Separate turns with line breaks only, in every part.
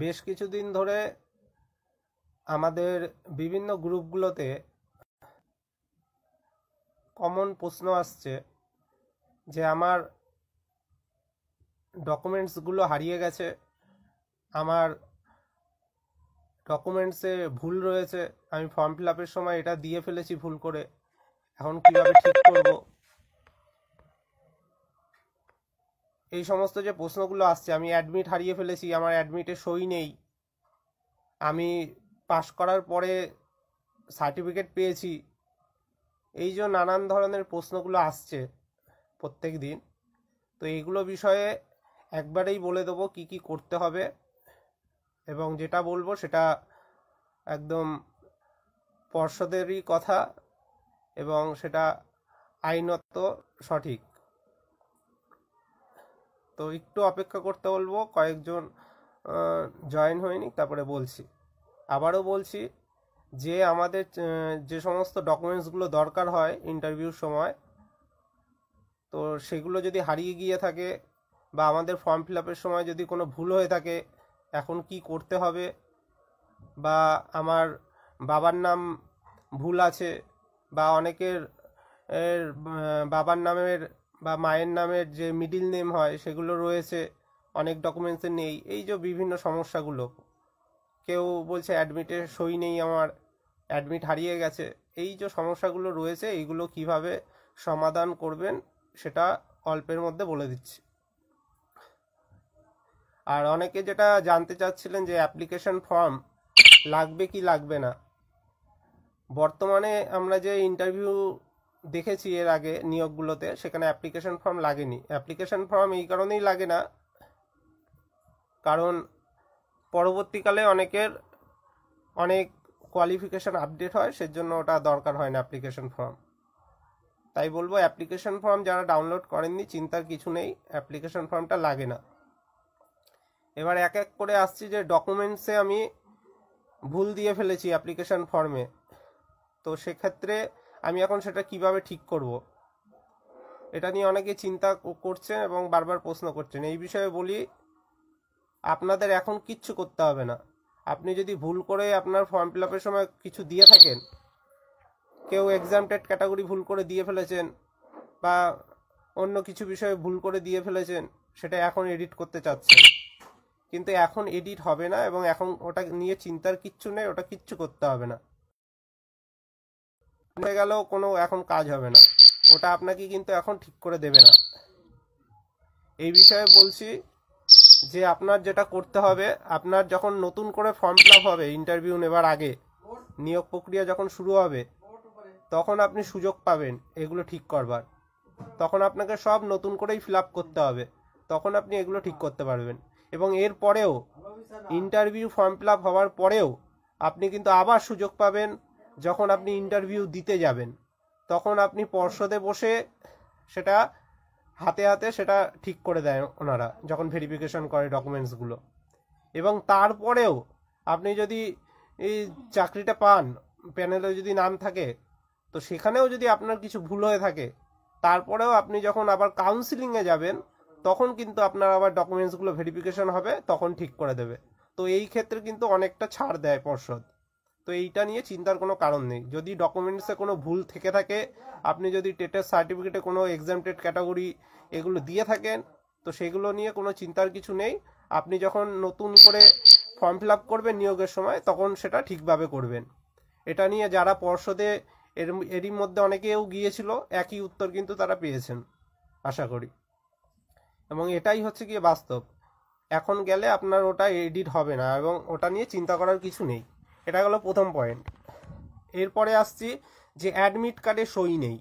বেশ কিছুদিন ধরে আমাদের বিভিন্ন গ্রুপগুলোতে কমন প্রশ্ন আসছে যে আমার ডকুমেন্টসগুলো হারিয়ে গেছে, আমার ডকুমেন্টসে ভুল রয়েছে, আমি ফর্ম ফিল আপের সময় এটা দিয়ে ফেলেছি ভুল করে, এখন কিভাবে ঠিক করব। এই সমস্ত যে প্রশ্নগুলো আসছে, আমি অ্যাডমিট হারিয়ে ফেলেছি, আমার অ্যাডমিটে সই নেই, আমি পাশ করার পরে সার্টিফিকেট পেয়েছি, এই যে নানান ধরনের প্রশ্নগুলো আসছে প্রত্যেক দিন। তো এইগুলো বিষয়ে একবারেই বলে দেবো কি কি করতে হবে, এবং যেটা বলবো সেটা একদম পর্ষদেরই কথা এবং সেটা আইনত সঠিক। তো একটু অপেক্ষা করতে বলবো, কয়েকজন জয়েন হয়নি, তারপরে বলছি। আবারও বলছি যে আমাদের যে সমস্ত ডকুমেন্টসগুলো দরকার হয় ইন্টারভিউর সময়, তো সেগুলো যদি হারিয়ে গিয়ে থাকে বা আমাদের ফর্ম ফিল আপের সময় যদি কোনো ভুল হয়ে থাকে, এখন কি করতে হবে, বা আমার বাবার নাম ভুল আছে, বা অনেকের বাবার নামের বা মায়ের নামের যে মিডিল নেম হয় সেগুলো রয়েছে, অনেক ডকুমেন্টসে নেই, এই যে বিভিন্ন সমস্যাগুলো। কেউ বলছে অ্যাডমিটে সই নেই, আমার অ্যাডমিট হারিয়ে গেছে, এই যে সমস্যাগুলো রয়েছে এইগুলো কিভাবে সমাধান করবেন সেটা অল্পের মধ্যে বলে দিচ্ছি। আর অনেকে যেটা জানতে চাচ্ছিলেন যে অ্যাপ্লিকেশন ফর্ম লাগবে কি লাগবে না, বর্তমানে আমরা যে ইন্টারভিউ দেখেছি এর আগে নিয়োগগুলোতে, সেখানে অ্যাপ্লিকেশন ফর্ম লাগেনি। অ্যাপ্লিকেশন ফর্ম এই কারণেই লাগে না, কারণ পরবর্তীকালে অনেকের অনেক কোয়ালিফিকেশন আপডেট হয়, সেজন্য ওটা দরকার হয় না অ্যাপ্লিকেশন ফর্ম। তাই বলবো অ্যাপ্লিকেশন ফর্ম যারা ডাউনলোড করেননি চিন্তার কিছু নেই, অ্যাপ্লিকেশন ফর্মটা লাগে না। এবার এক এক করে আসছি যে ডকুমেন্টসে আমি ভুল দিয়ে ফেলেছি অ্যাপ্লিকেশন ফর্মে, তো সেক্ষেত্রে আমি এখন সেটা কিভাবে ঠিক করব, এটা নিয়ে অনেকে চিন্তা করছেন এবং বারবার প্রশ্ন করছেন। এই বিষয়ে বলি, আপনাদের এখন কিচ্ছু করতে হবে না। আপনি যদি ভুল করে আপনার ফর্ম ফিল আপের সময় কিছু দিয়ে থাকেন, কেউ এক্সামটেড ক্যাটাগরি ভুল করে দিয়ে ফেলেছেন বা অন্য কিছু বিষয়ে ভুল করে দিয়ে ফেলেছেন, সেটা এখন এডিট করতে চাচ্ছেন, কিন্তু এখন এডিট হবে না এবং এখন ওটা নিয়ে চিন্তার কিচ্ছু নেই, ওটা কিচ্ছু করতে হবে না। হয়ে গেলেও কোনো এখন কাজ হবে না, ওটা আপনাকে কিন্তু এখন ঠিক করে দেবে না। এই বিষয়ে বলছি যে আপনার যেটা করতে হবে, আপনার যখন নতুন করে ফর্ম ফিল আপ হবে ইন্টারভিউ নেবার আগে, নিয়োগ প্রক্রিয়া যখন শুরু হবে, তখন আপনি সুযোগ পাবেন এগুলো ঠিক করবার। তখন আপনাকে সব নতুন করেই ফিল আপ করতে হবে, তখন আপনি এগুলো ঠিক করতে পারবেন। এবং এর পরেও ইন্টারভিউ ফর্ম ফিল আপ হওয়ার পরেও আপনি কিন্তু আবার সুযোগ পাবেন, যখন আপনি ইন্টারভিউ দিতে যাবেন, তখন আপনি পর্ষদে বসে সেটা হাতে হাতে সেটা ঠিক করে দেয় ওনারা, যখন ভেরিফিকেশন করে ডকুমেন্টসগুলো। এবং তারপরেও আপনি যদি এই চাকরিটা পান, প্যানেলে যদি নাম থাকে, তো সেখানেও যদি আপনার কিছু ভুল হয়ে থাকে, তারপরেও আপনি যখন আবার কাউন্সিলিংয়ে যাবেন, তখন কিন্তু আপনার আবার ডকুমেন্টসগুলো ভেরিফিকেশন হবে, তখন ঠিক করে দেবে। তো এই ক্ষেত্রে কিন্তু অনেকটা ছাড় দেয় পর্ষদ। তো এইটা নিয়ে চিন্তার কোনো কারণ নেই। যদি ডকুমেন্টসে কোনো ভুল থেকে থাকে, আপনি যদি টেটের সার্টিফিকেটে কোনো এক্সামটেড ক্যাটাগরি এগুলো দিয়ে থাকেন, তো সেগুলো নিয়ে কোনো চিন্তার কিছু নেই। আপনি যখন নতুন করে ফর্ম ফিল আপ করবেন নিয়োগের সময়, তখন সেটা ঠিকভাবে করবেন। এটা নিয়ে যারা পর্ষদে এরই মধ্যে অনেকেও গিয়েছিল, একই উত্তর কিন্তু তারা পেয়েছেন আশা করি। এবং এটাই হচ্ছে গিয়ে বাস্তব। এখন গেলে আপনার ওটা এডিট হবে না এবং ওটা নিয়ে চিন্তা করার কিছু নেই। এটা হলো প্রথম পয়েন্ট। এরপরে আসছি যে অ্যাডমিট কার্ডে সই নেই।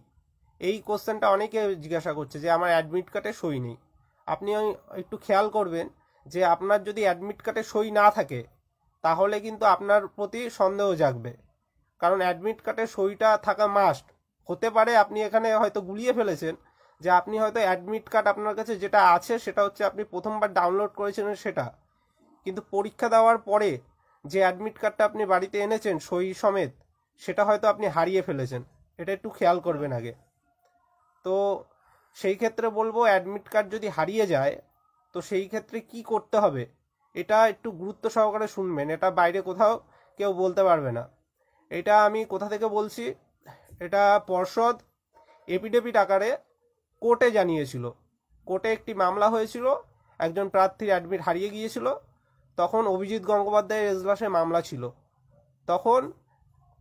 এই কোশ্চেনটা অনেকে জিজ্ঞাসা করছে যে আমার অ্যাডমিট কার্ডে সই নেই। আপনি একটু খেয়াল করবেন যে আপনার যদি অ্যাডমিট কার্ডে সই না থাকে, তাহলে কিন্তু আপনার প্রতি সন্দেহ জাগবে, কারণ অ্যাডমিট কার্ডে সইটা থাকা মাস্ট। হতে পারে আপনি এখানে হয়তো গুলিয়ে ফেলেছেন, যে আপনি হয়তো অ্যাডমিট কার্ড আপনার কাছে যেটা আছে সেটা হচ্ছে আপনি প্রথমবার ডাউনলোড করেছিলেন সেটা, কিন্তু পরীক্ষা দেওয়ার পরে যে অ্যাডমিট কার্ডটা আপনি বাড়িতে এনেছেন সই সমেত, সেটা হয়তো আপনি হারিয়ে ফেলেছেন। এটা একটু খেয়াল করবেন আগে। তো সেই ক্ষেত্রে বলবো, অ্যাডমিট কার্ড যদি হারিয়ে যায়, তো সেই ক্ষেত্রে কি করতে হবে এটা একটু গুরুত্ব সহকারে শুনবেন, এটা বাইরে কোথাও কেউ বলতে পারবে না। এটা আমি কোথা থেকে বলছি, এটা পর্ষদ এপিডেভিট আকারে কোর্টে জানিয়েছিল। কোর্টে একটি মামলা হয়েছিল, একজন প্রার্থীর অ্যাডমিট হারিয়ে গিয়েছিল, তখন অভিজিৎ গঙ্গোপাধ্যায়ের এজলাসে মামলা ছিল। তখন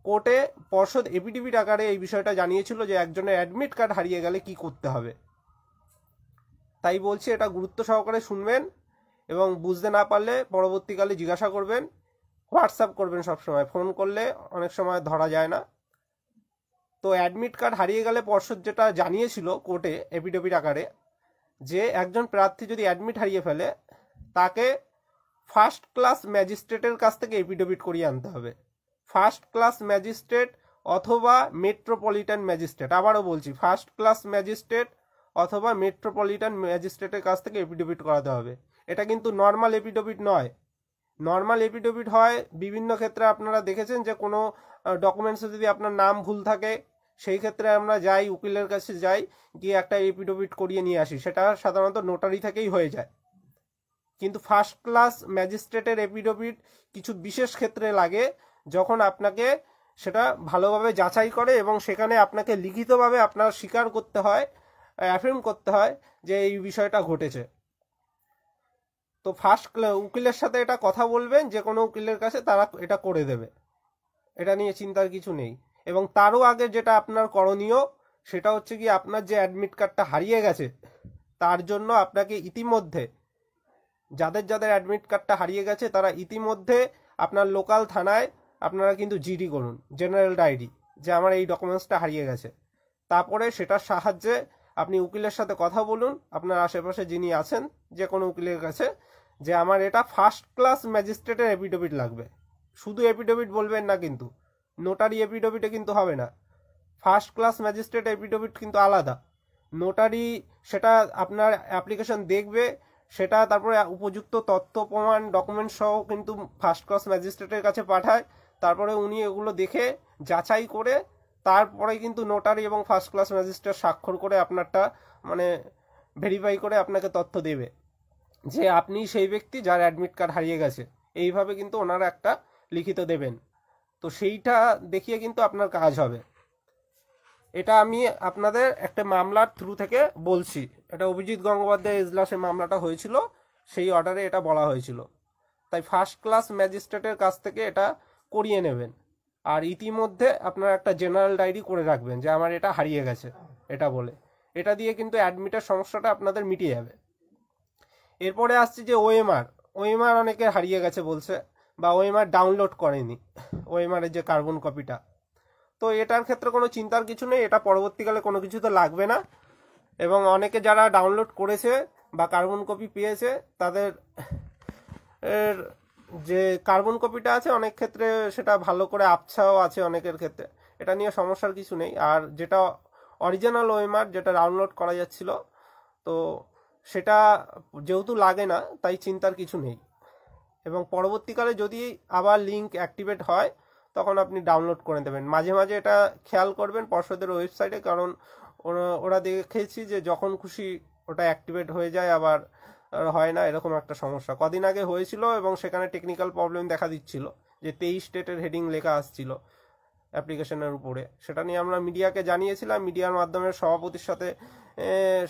কোর্টে পর্ষদ এপিডেভিট আকারে এই বিষয়টা জানিয়েছিল যে একজনের অ্যাডমিট কার্ড হারিয়ে গেলে কি করতে হবে। তাই বলছি এটা গুরুত্ব সহকারে শুনবেন, এবং বুঝতে না পারলে পরবর্তীকালে জিজ্ঞাসা করবেন, হোয়াটসঅ্যাপ করবেন সবসময়, ফোন করলে অনেক সময় ধরা যায় না। তো অ্যাডমিট কার্ড হারিয়ে গেলে পর্ষদ যেটা জানিয়েছিল কোর্টে এপিডেভিট আকারে, যে একজন প্রার্থী যদি অ্যাডমিট হারিয়ে ফেলে তাকে ফার্স্ট ক্লাস ম্যাজিস্ট্রেটের কাছ থেকে এপিডেভিট করিয়ে আনতে হবে। ফার্স্ট ক্লাস ম্যাজিস্ট্রেট অথবা মেট্রোপলিটন ম্যাজিস্ট্রেট, আবারও বলছি ফার্স্ট ক্লাস ম্যাজিস্ট্রেট অথবা মেট্রোপলিটন ম্যাজিস্ট্রেটের কাছ থেকে এপিডেভিট করাতে হবে। এটা কিন্তু নর্মাল এপিডেভিট নয়। নর্মাল এপিডেভিট হয় বিভিন্ন ক্ষেত্রে, আপনারা দেখেছেন যে কোনো ডকুমেন্টসে যদি আপনার নাম ভুল থাকে সেই ক্ষেত্রে আমরা যাই, উকিলের কাছে যাই, গিয়ে একটা এপিডেভিট করিয়ে নিয়ে আসি, সেটা সাধারণত নোটারি থেকেই হয়ে যায়। কিন্তু ফার্স্ট ক্লাস ম্যাজিস্ট্রেটের এপিডেভিট কিছু বিশেষ ক্ষেত্রে লাগে, যখন আপনাকে সেটা ভালোভাবে যাচাই করে এবং সেখানে আপনাকে লিখিতভাবে আপনার স্বীকার করতে হয়, অ্যাফার্ম করতে হয় যে এই বিষয়টা ঘটেছে। তো উকিলের সাথে এটা কথা বলবেন, যে কোনো উকিলের কাছে, তারা এটা করে দেবে, এটা নিয়ে চিন্তার কিছু নেই। এবং তারও আগে যেটা আপনার করণীয় সেটা হচ্ছে কি, আপনার যে অ্যাডমিট কার্ডটা হারিয়ে গেছে তার জন্য আপনাকে ইতিমধ্যে, যাদের যাদের অ্যাডমিট কার্ডটা হারিয়ে গেছে তারা ইতিমধ্যে আপনার লোকাল থানায় আপনারা কিন্তু জিডি করুন, জেনারেল ডায়েরি, যে আমার এই ডকুমেন্টসটা হারিয়ে গেছে। তারপরে সেটার সাহায্যে আপনি উকিলের সাথে কথা বলুন, আপনার আশেপাশে যিনি আছেন যে কোনো উকিলের কাছে, যে আমার এটা ফার্স্ট ক্লাস ম্যাজিস্ট্রেটের এপিডেভিট লাগবে। শুধু এপিডেভিট বলবেন না, কিন্তু নোটারি এপিডেভিটে কিন্তু হবে না। ফার্স্ট ক্লাস ম্যাজিস্ট্রেট এপিডেভিট কিন্তু আলাদা। নোটারি সেটা আপনার অ্যাপ্লিকেশন দেখবে, সেটা তারপরে উপযুক্ত তথ্য প্রমাণ ডকুমেন্ট সহ কিন্তু ফার্স্ট ক্লাস ম্যাজিস্ট্রেটের কাছে পাঠায়। তারপরে উনি এগুলো দেখে যাচাই করে তারপরে কিন্তু নোটারি এবং ফার্স্ট ক্লাস ম্যাজিস্ট্রেট স্বাক্ষর করে আপনারটা মানে ভেরিফাই করে আপনাকে তথ্য দেবে যে আপনি সেই ব্যক্তি যার অ্যাডমিট কার্ড হারিয়ে গেছে। এইভাবে কিন্তু ওনারা একটা লিখিত দেবেন। তো সেইটা দেখিয়ে কিন্তু আপনার কাজ হবে। এটা আমি আপনাদের একটা মামলার থ্রু থেকে বলছি, এটা অভিজিৎ গঙ্গোপাধ্যায় এজলাসে মামলাটা হয়েছিল, সেই অর্ডারে এটা বলা হয়েছিল। তাই ফার্স্ট ক্লাস ম্যাজিস্ট্রেটের কাছ থেকে এটা করিয়ে নেবেন। আর ইতিমধ্যে আপনারা একটা জেনারেল ডায়েরি করে রাখবেন যে আমার এটা হারিয়ে গেছে, এটা বলে। এটা দিয়ে কিন্তু অ্যাডমিটের সমস্যাটা আপনাদের মিটিয়ে যাবে। এরপরে আসছি যে ওএমআর অনেকে হারিয়ে গেছে বলছে, বা ওএমআর ডাউনলোড করেনি, ওএমআরের যে কার্বন কপিটা। তো এটার ক্ষেত্রে কোনো চিন্তার কিছু নেই, এটা পরবর্তীকালে কোনো কিছু তো লাগবে না। এবং অনেকে যারা ডাউনলোড করেছে বা কার্বন কপি পেয়েছে, তাদের যে কার্বন কপিটা আছে অনেক ক্ষেত্রে সেটা ভালো করে আবছাও আছে অনেকের ক্ষেত্রে, এটা নিয়ে সমস্যার কিছু নেই। আর যেটা অরিজিনাল ওএমআর যেটা ডাউনলোড করা যাচ্ছিল, তো সেটা যেহেতু লাগে না তাই চিন্তার কিছু নেই। এবং পরবর্তীকালে যদি আবার লিঙ্ক অ্যাক্টিভেট হয় তখন আপনি ডাউনলোড করে দেবেন। মাঝে মাঝে এটা খেয়াল করবেন পর্ষদের ওয়েবসাইটে, কারণ ওরা দেখেছি যে যখন খুশি ওটা অ্যাক্টিভেট হয়ে যায়, আবার হয় না, এরকম একটা সমস্যা কদিন আগে হয়েছিল। এবং সেখানে টেকনিক্যাল প্রবলেম দেখা দিচ্ছিল যে 23 স্টেটের হেডিং লেখা আসছিল অ্যাপ্লিকেশনের উপরে। সেটা নিয়ে আমরা মিডিয়াকে জানিয়েছিলাম, মিডিয়ার মাধ্যমে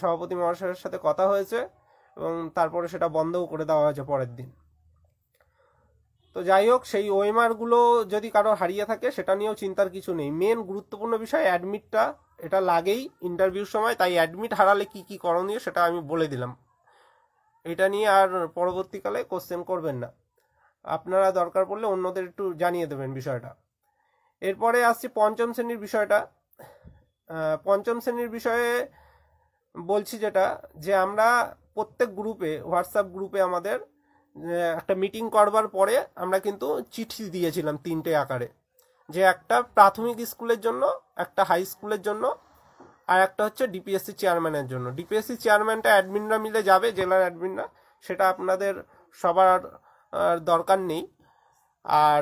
সভাপতি মহাশয়ের সাথে কথা হয়েছে, এবং তারপরে সেটা বন্ধও করে দেওয়া হয়েছে পরের দিন। তো যাই হোক, সেই ওএমআরগুলো যদি কারো হারিয়ে থাকে সেটা নিয়েও চিন্তার কিছু নেই। মেন গুরুত্বপূর্ণ বিষয় অ্যাডমিটটা, এটা লাগেই ইন্টারভিউর সময়। তাই অ্যাডমিট হারালে কি কি করণীয় সেটা আমি বলে দিলাম। এটা নিয়ে আর পরবর্তীকালে কোশ্চেন করবেন না, আপনারা দরকার পড়লে অন্যদের একটু জানিয়ে দেবেন বিষয়টা। এরপরে আসছি পঞ্চম শ্রেণীর বিষয়টা। পঞ্চম শ্রেণীর বিষয়ে বলছি যেটা, যে আমরা প্রত্যেক গ্রুপে, হোয়াটসঅ্যাপ গ্রুপে আমাদের একটা মিটিং করবার পরে আমরা কিন্তু চিঠি দিয়েছিলাম 3টে আকারে, যে একটা প্রাথমিক স্কুলের জন্য, একটা হাই স্কুলের জন্য, আর একটা হচ্ছে ডিপিএসসি চেয়ারম্যানের জন্য। ডিপিএসসি চেয়ারম্যানটা অ্যাডমিনরা মিলে যাবে, জেলার অ্যাডমিনরা, সেটা আপনাদের সবার দরকার নেই। আর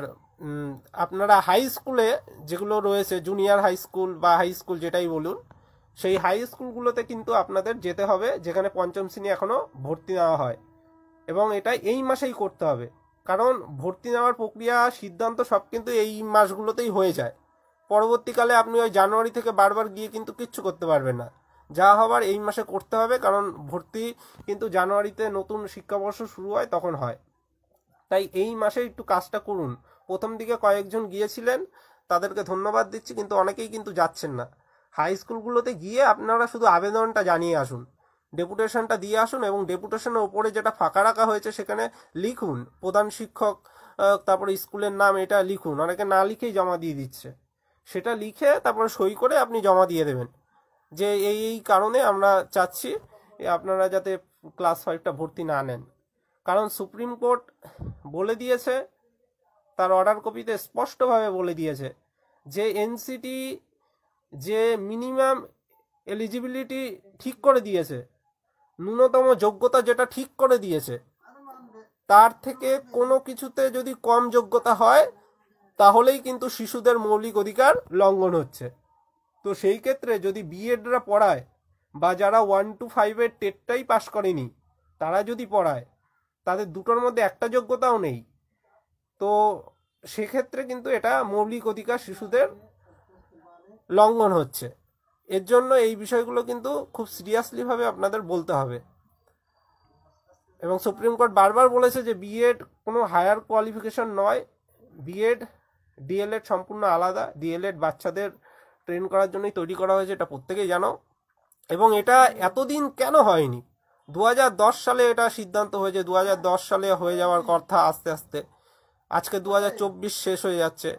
আপনারা হাই স্কুলে যেগুলো রয়েছে, জুনিয়র হাই স্কুল বা হাই স্কুল যেটাই বলুন, সেই হাই স্কুলগুলোতে কিন্তু আপনাদের যেতে হবে, যেখানে পঞ্চম শ্রেণী এখনো ভর্তি নেওয়া হয়। এবং এটা এই মাসেই করতে হবে, কারণ ভর্তি নেওয়ার প্রক্রিয়া সিদ্ধান্ত সব কিন্তু এই মাসগুলোতেই হয়ে যায়। পরবর্তীকালে আপনি ওই জানুয়ারি থেকে বারবার গিয়ে কিন্তু কিচ্ছু করতে পারবেন না। যা হবার এই মাসে করতে হবে, কারণ ভর্তি কিন্তু জানুয়ারিতে নতুন শিক্ষাবর্ষ শুরু হয় তখন হয়। তাই এই মাসে একটু কাজটা করুন। প্রথম দিকে কয়েকজন গিয়েছিলেন, তাদেরকে ধন্যবাদ দিচ্ছি, কিন্তু অনেকেই কিন্তু যাচ্ছেন না। হাই স্কুলগুলোতে গিয়ে আপনারা শুধু আবেদনটা জানিয়ে আসুন, ডেপুটেশনটা দিয়ে আসুন, এবং ডেপুটেশনের ওপরে যেটা ফাঁকা রাখা হয়েছে সেখানে লিখুন প্রধান শিক্ষক, তারপরে স্কুলের নাম, এটা লিখুন। অনেকে না লিখেই জমা দিয়ে দিচ্ছে। সেটা লিখে তারপরে সই করে আপনি জমা দিয়ে দেবেন যে এই এই কারণে আমরা চাচ্ছি আপনারা যাতে ক্লাস 5টা ভর্তি না নেন। কারণ সুপ্রিম কোর্ট বলে দিয়েছে, তার অর্ডার কপিতে স্পষ্টভাবে বলে দিয়েছে যে এনসিটি যে মিনিমাম এলিজিবিলিটি ঠিক করে দিয়েছে, ন্যূনতম যোগ্যতা যেটা ঠিক করে দিয়েছে, তার থেকে কোনো কিছুতে যদি কম যোগ্যতা হয় তাহলেই কিন্তু শিশুদের মৌলিক অধিকার লঙ্ঘন হচ্ছে। তো সেই ক্ষেত্রে যদি বিএডরা পড়ায়, বা যারা 1 to 5 টেটটাই পাশ করেনি তারা যদি পড়ায়, তাদের দুটোর মধ্যে একটা যোগ্যতাও নেই, তো সেক্ষেত্রে কিন্তু এটা মৌলিক অধিকার শিশুদের লঙ্ঘন হচ্ছে। এর জন্য এই বিষয়গুলো কিন্তু খুব সিরিয়াসলিভাবে আপনাদের বলতে হবে। এবং সুপ্রিম কোর্ট বারবার বলেছে যে বিএড কোনো হায়ার কোয়ালিফিকেশন নয়, বিএড ডিএলএড সম্পূর্ণ আলাদা। ডিএলএড বাচ্চাদের ট্রেন করার জন্যই তৈরি করা হয়েছে, এটা প্রত্যেকেই জানো। এবং এটা এতদিন কেন হয়নি? 2010 সালে এটা সিদ্ধান্ত হয়েছে, 2010 সালে হয়ে যাওয়ার কথা, আস্তে আস্তে আজকে 2024 শেষ হয়ে যাচ্ছে,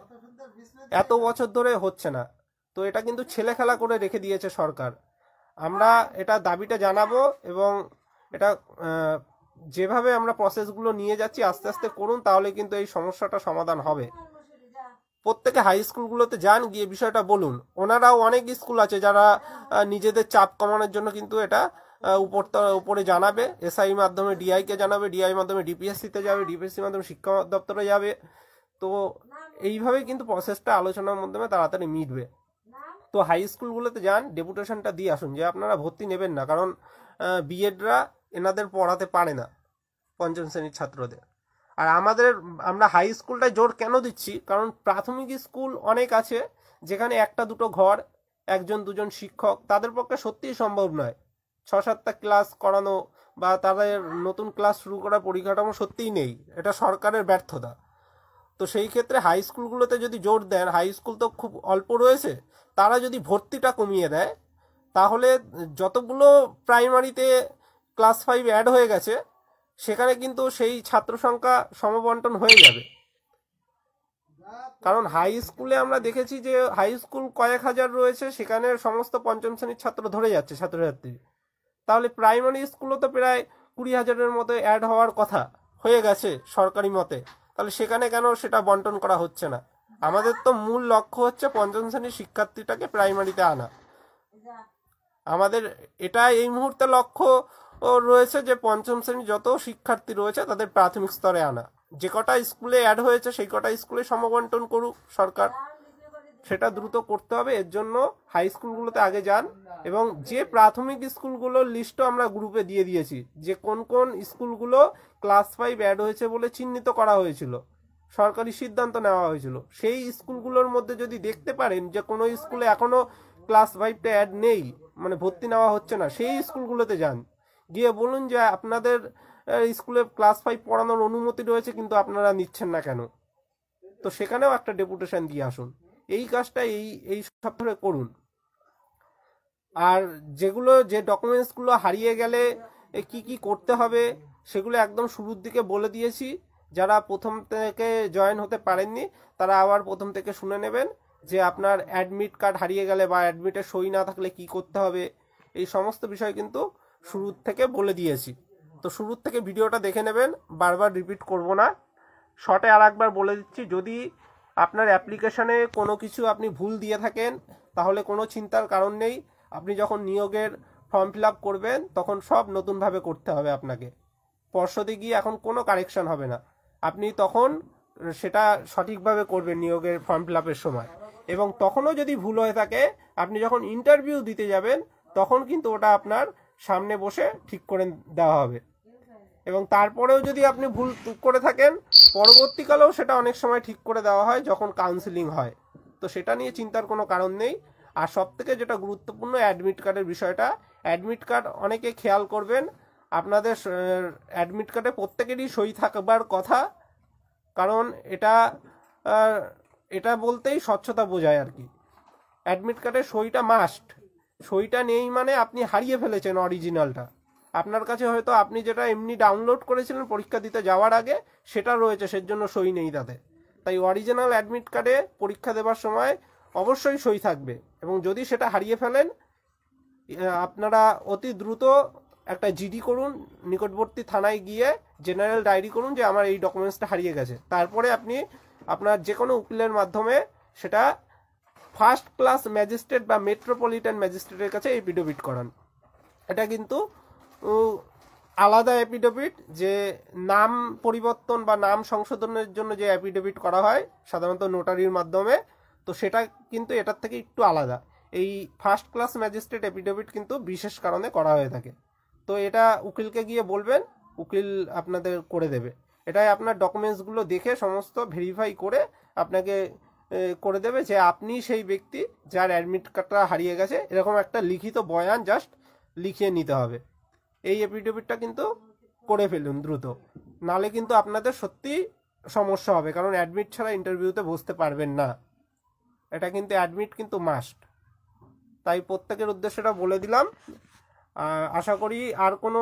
এত বছর ধরে হচ্ছে না। তো এটা কিন্তু ছেলে খেলা করে রেখে দিয়েছে সরকার। আমরা এটা দাবিটা জানাবো, এবং এটা যেভাবে আমরা প্রসেসগুলো নিয়ে যাচ্ছি আস্তে আস্তে করুন, তাহলে কিন্তু এই সমস্যাটা সমাধান হবে। প্রত্যেকে হাই স্কুলগুলোতে যান, গিয়ে বিষয়টা বলুন। ওনারাও অনেক স্কুল আছে যারা নিজেদের চাপ কমানোর জন্য কিন্তু এটা উপরে জানাবে, এসআই মাধ্যমে ডিআইকে জানাবে, ডিআই মাধ্যমে ডিপিএসসিতে যাবে, ডিপিএসসির মাধ্যমে শিক্ষা দপ্তরে যাবে। তো এইভাবে কিন্তু প্রসেসটা আলোচনার মাধ্যমে তাড়াতাড়ি মিটবে। তো হাই স্কুলগুলোতে যান, ডেপুটেশনটা দিয়ে আসুন যে আপনারা ভর্তি নেবেন না, কারণ বিএডরা এনাদের পড়াতে পারে না পঞ্চম শ্রেণীর ছাত্রদের। আর আমরা হাই স্কুলটায় জোর কেন দিচ্ছি, কারণ প্রাথমিক স্কুল অনেক আছে যেখানে একটা দুটো ঘর, একজন দুজন শিক্ষক, তাদের পক্ষে সত্যিই সম্ভব নয় 6-7টা ক্লাস করানো, বা তাদের নতুন ক্লাস শুরু করার পরিকাঠামো সত্যিই নেই। এটা সরকারের ব্যর্থতা। তো সেই ক্ষেত্রে হাই স্কুলগুলোতে যদি জোর দেন, হাই স্কুল তো খুব অল্প রয়েছে, তারা যদি ভর্তিটা কমিয়ে দেয়, তাহলে যতগুলো প্রাইমারিতে ক্লাস 5 অ্যাড হয়ে গেছে সেখানে কিন্তু সেই ছাত্র সংখ্যা সমবন্টন হয়ে যাবে। কারণ হাই স্কুলে আমরা দেখেছি যে হাই স্কুল কয়েক হাজার রয়েছে, সেখানে সমস্ত পঞ্চম শ্রেণীর ছাত্র ধরে যাচ্ছে ছাত্রছাত্রী। তাহলে প্রাইমারি স্কুলও তো প্রায় 20,000-এর মতো অ্যাড হওয়ার কথা হয়ে গেছে সরকারি মতে, তাহলে সেখানে কেন সেটা বন্টন করা হচ্ছে না? আমাদের তো মূল লক্ষ্য হচ্ছে পঞ্চম শ্রেণীর শিক্ষার্থীটাকে প্রাইমারিতে আনা। আমাদের এটা এই মুহূর্তে লক্ষ্য রয়েছে যে পঞ্চম শ্রেণীর যত শিক্ষার্থী রয়েছে তাদের প্রাথমিক স্তরে আনা। যে কটা স্কুলে অ্যাড হয়েছে সেই কটা স্কুলে সমবন্টন করুক সরকার, সেটা দ্রুত করতে হবে। এর জন্য হাই স্কুলগুলোতে আগে যান, এবং যে প্রাথমিক স্কুলগুলোর লিস্টও আমরা গ্রুপে দিয়ে দিয়েছি, যে কোন কোন স্কুলগুলো ক্লাস 5 অ্যাড হয়েছে বলে চিহ্নিত করা হয়েছিল, সরকারি সিদ্ধান্ত নেওয়া হয়েছিল, সেই স্কুলগুলোর মধ্যে যদি দেখতে পারেন যে কোনো স্কুলে এখনো ক্লাস 5টা অ্যাড নেই, মানে ভর্তি নেওয়া হচ্ছে না, সেই স্কুলগুলোতে যান, গিয়ে বলুন যে আপনাদের স্কুলে ক্লাস 5 পড়ানোর অনুমতি রয়েছে কিন্তু আপনারা নিচ্ছেন না কেন। তো সেখানেও একটা ডেপুটেশন দিয়ে আসুন। এই কাজটা এই সপ্তাহে করুন। আর যে ডকুমেন্টসগুলো হারিয়ে গেলে কি কি করতে হবে সেগুলো একদম শুরুর দিকে বলে দিয়েছি। যারা প্রথম থেকে জয়েন হতে পারেননি তারা আবার প্রথম থেকে শুনে নেবেন যে আপনার অ্যাডমিট কার্ড হারিয়ে গেলে বা অ্যাডমিটের সই না থাকলে কি করতে হবে, এই সমস্ত বিষয় কিন্তু শুরুর থেকে বলে দিয়েছি। তো শুরুর থেকে ভিডিওটা দেখে নেবেন, বারবার রিপিট করব না। শর্টে আর একবার বলে দিচ্ছি, যদি আপনার অ্যাপ্লিকেশনে কোনো কিছু আপনি ভুল দিয়ে থাকেন তাহলে কোনো চিন্তার কারণ নেই। আপনি যখন নিয়োগের ফর্ম ফিল আপ করবেন তখন সব নতুনভাবে করতে হবে আপনাকে। পর্ষদে গিয়ে এখন কোনো কারেকশন হবে না, আপনি তখন সেটা সঠিকভাবে করবেন নিয়োগের ফর্ম ফিল আপের সময়। এবং তখনও যদি ভুল হয়ে থাকে, আপনি যখন ইন্টারভিউ দিতে যাবেন তখন কিন্তু ওটা আপনার সামনে বসে ঠিক করে দেওয়া হবে। এবং তারপরেও যদি আপনি ভুল করে থাকেন, পরবর্তীকালেও সেটা অনেক সময় ঠিক করে দেওয়া হয় যখন কাউন্সিলিং হয়। তো সেটা নিয়ে চিন্তার কোনো কারণ নেই। আর সবথেকে যেটা গুরুত্বপূর্ণ অ্যাডমিট কার্ডের বিষয়টা, অ্যাডমিট কার্ড অনেকে খেয়াল করবেন, আপনাদের অ্যাডমিট কার্ডে প্রত্যেকেরই সই থাকবার কথা, কারণ এটা বলতেই স্বচ্ছতা বোঝায় আর কি। অ্যাডমিট কার্ডে সইটা মাস্ট, সইটা নেই মানে আপনি হারিয়ে ফেলেছেন অরিজিনালটা। আপনার কাছে হয়তো আপনি যেটা এমনি ডাউনলোড করেছিলেন পরীক্ষা দিতে যাওয়ার আগে সেটা রয়েছে, সেজন্য সই নেই তাতে। তাই অরিজিনাল অ্যাডমিট কার্ডে পরীক্ষা দেওয়ার সময় অবশ্যই সই থাকবে। এবং যদি সেটা হারিয়ে ফেলেন, আপনারা অতি দ্রুত একটা জিডি করুন, নিকটবর্তী থানায় গিয়ে জেনারেল ডায়েরি করুন যে আমার এই ডকুমেন্টসটা হারিয়ে গেছে। তারপরে আপনি আপনার যে কোনো উকিলের মাধ্যমে সেটা ফার্স্ট ক্লাস ম্যাজিস্ট্রেট বা মেট্রোপলিটন ম্যাজিস্ট্রেটের কাছে এফিডেভিট করান। এটা কিন্তু আলাদা এফিডেভিট, যে নাম পরিবর্তন বা নাম সংশোধনের জন্য যে এফিডেভিট করা হয় সাধারণত নোটারির মাধ্যমে, তো সেটা কিন্তু এটার থেকে একটু আলাদা। এই ফার্স্ট ক্লাস ম্যাজিস্ট্রেট এফিডেভিট কিন্তু বিশেষ কারণে করা হয়ে থাকে। তো এটা উকিলকে গিয়ে বলবেন, উকিল আপনাদের করে দেবে। এটাই আপনার ডকুমেন্টসগুলো দেখে সমস্ত ভেরিফাই করে আপনাকে করে দেবে যে আপনি সেই ব্যক্তি যার অ্যাডমিট কার্ডটা হারিয়ে গেছে। এরকম একটা লিখিত বয়ান জাস্ট লিখিয়ে নিতে হবে। এই এফিডেভিটটা কিন্তু করে ফেলুন দ্রুত, নালে কিন্তু আপনাদের সত্যি সমস্যা হবে, কারণ অ্যাডমিট ছাড়া ইন্টারভিউতে বসতে পারবেন না। এটা কিন্তু অ্যাডমিট কিন্তু মাস্ট। তাই প্রত্যেকের উদ্দেশ্যটা বলে দিলাম। আশা করি আর কোনো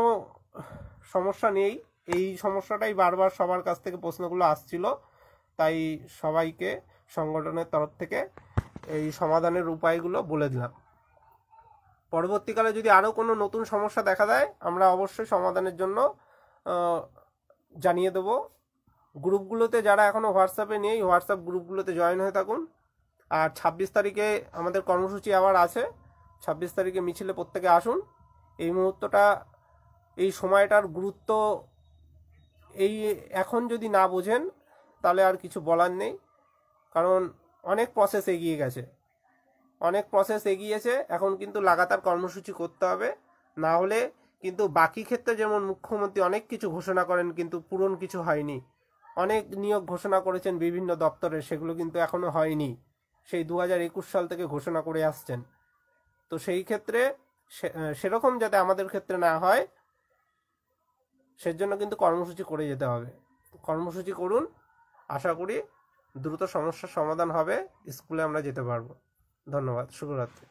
সমস্যা নেই। এই সমস্যাটাই বারবার সবার কাছ থেকে প্রশ্নগুলো আসছিল, তাই সবাইকে সংগঠনের তরফ থেকে এই সমাধানের উপায়গুলো বলে দিলাম। পরবর্তীকালে যদি আরও কোনো নতুন সমস্যা দেখা দেয় আমরা অবশ্যই সমাধানের জন্য জানিয়ে দেবো। গ্রুপগুলোতে যারা এখনও হোয়াটসঅ্যাপে নেই, হোয়াটসঅ্যাপ গ্রুপগুলোতে জয়েন হয়ে থাকুন। আর 26 তারিখে আমাদের কর্মসূচি আবার আছে। 26 তারিখে মিছিলে প্রত্যেকে আসুন। এই মুহূর্তটা, এই সময়টার গুরুত্ব এই এখন যদি না বোঝেন তাহলে আর কিছু বলার নেই, কারণ অনেক প্রসেস এগিয়ে গেছে, এখন কিন্তু লাগাতার কর্মসূচি করতে হবে। না হলে কিন্তু বাকি ক্ষেত্রে যেমন মুখ্যমন্ত্রী অনেক কিছু ঘোষণা করেন কিন্তু পূরণ কিছু হয়নি, অনেক নিয়োগ ঘোষণা করেছেন বিভিন্ন দপ্তরে, সেগুলো কিন্তু এখনো হয়নি, সেই 2021 সাল থেকে ঘোষণা করে আসছেন। তো সেই ক্ষেত্রে সেরকম যাতে আমাদের ক্ষেত্রে না হয় সেজন্য কিন্তু কর্মসূচি করে যেতে হবে। কর্মসূচি করুন, আশা করি দ্রুত সমস্যার সমাধান হবে, স্কুলে আমরা যেতে পারবো। ধন্যবাদ, শুভরাত্রি।